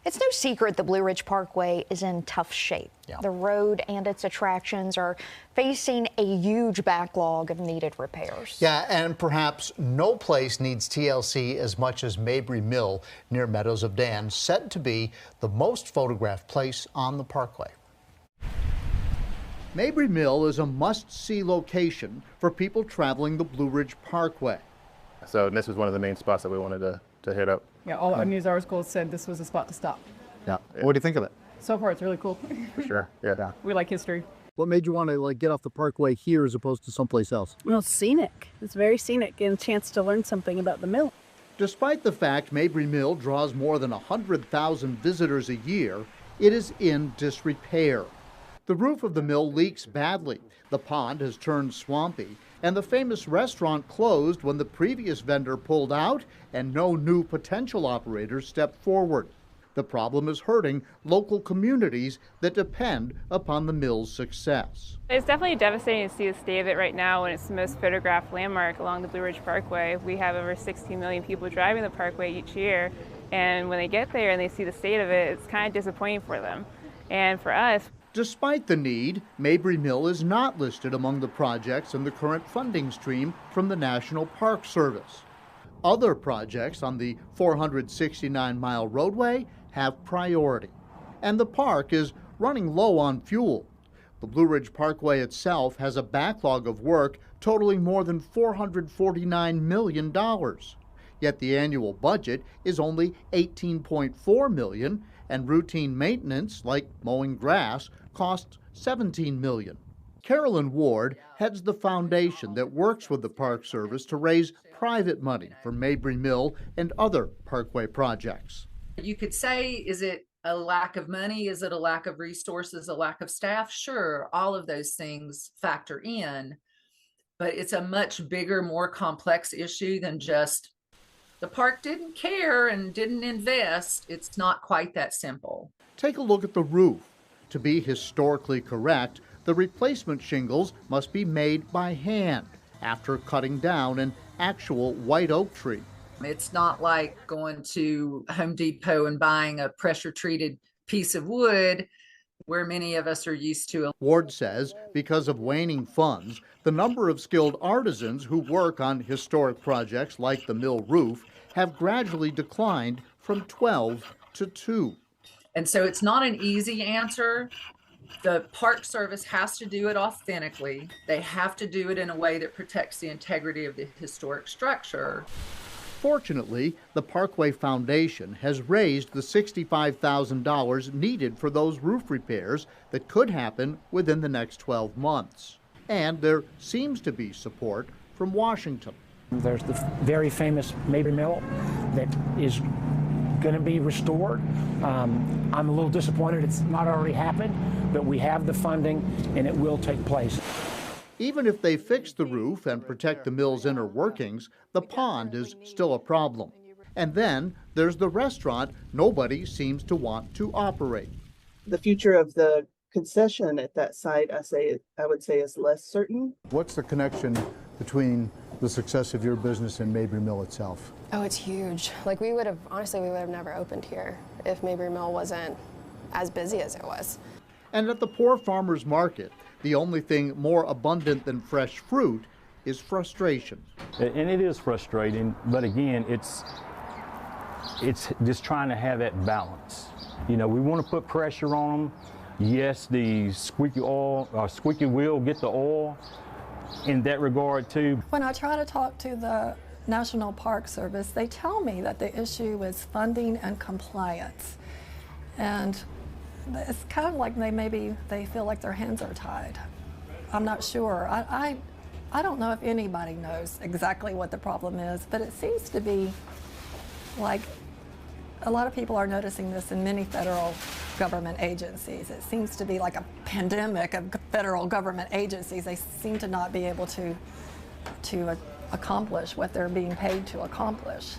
It's no secret the Blue Ridge Parkway is in tough shape. Yeah. The road and its attractions are facing a huge backlog of needed repairs. Yeah, and perhaps no place needs TLC as much as Mabry Mill near Meadows of Dan, said to be the most photographed place on the parkway. Mabry Mill is a must-see location for people traveling the Blue Ridge Parkway. So this was one of the main spots that we wanted to hit up. Yeah, all our news articles said this was a spot to stop. Yeah. What do you think of it? So far, it's really cool. For sure, yeah. We like history. What made you want to get off the parkway here as opposed to someplace else? Well, it's scenic. It's very scenic, and a chance to learn something about the mill. Despite the fact Mabry Mill draws more than 100,000 visitors a year, it is in disrepair. The roof of the mill leaks badly, the pond has turned swampy, and the famous restaurant closed when the previous vendor pulled out and no new potential operators stepped forward. The problem is hurting local communities that depend upon the mill's success. It's definitely devastating to see the state of it right now when it's the most photographed landmark along the Blue Ridge Parkway. We have over 16 million people driving the parkway each year, and when they get there and they see the state of it, it's kind of disappointing for them. And for us, despite the need, Mabry Mill is not listed among the projects in the current funding stream from the National Park Service. Other projects on the 469-mile roadway have priority, and the park is running low on fuel. The Blue Ridge Parkway itself has a backlog of work totaling more than $449 million. Yet the annual budget is only $18.4 million, and routine maintenance, like mowing grass, costs $17 million. Carolyn Ward heads the foundation that works with the Park Service to raise private money for Mabry Mill and other parkway projects. You could say, is it a lack of money? Is it a lack of resources, a lack of staff? Sure, all of those things factor in, but it's a much bigger, more complex issue than just the park didn't care and didn't invest. It's not quite that simple. Take a look at the roof. To be historically correct, the replacement shingles must be made by hand after cutting down an actual white oak tree. It's not like going to Home Depot and buying a pressure-treated piece of wood where many of us are used to. Ward says because of waning funds, the number of skilled artisans who work on historic projects like the mill roof have gradually declined from 12 to 2. And so it's not an easy answer. The Park Service has to do it authentically. They have to do it in a way that protects the integrity of the historic structure. Fortunately, the Parkway Foundation has raised the $65,000 needed for those roof repairs that could happen within the next 12 months. And there seems to be support from Washington. There's the very famous Mabry Mill that is going to be restored. I'm a little disappointed it's not already happened, but we have the funding and it will take place. Even if they fix the roof and protect the mill's inner workings, the pond is still a problem. And then there's the restaurant nobody seems to want to operate. The future of the concession at that site, I would say, is less certain. What's the connection between the success of your business and Mabry Mill itself? Oh, it's huge. Like we would have never opened here if Mabry Mill wasn't as busy as it was. And at the Poor Farmers Market, the only thing more abundant than fresh fruit is frustration. And it is frustrating, but again, it's just trying to have that balance. You know, we want to put pressure on them. Yes, the squeaky wheel get the oil in that regard too. When I try to talk to the National Park Service, they tell me that the issue is funding and compliance. And it's kind of like they feel like their hands are tied. I'm not sure. I don't know if anybody knows exactly what the problem is, but it seems to be like a lot of people are noticing this in many federal government agencies. It seems to be like a pandemic of federal government agencies. They seem to not be able to accomplish what they're being paid to accomplish.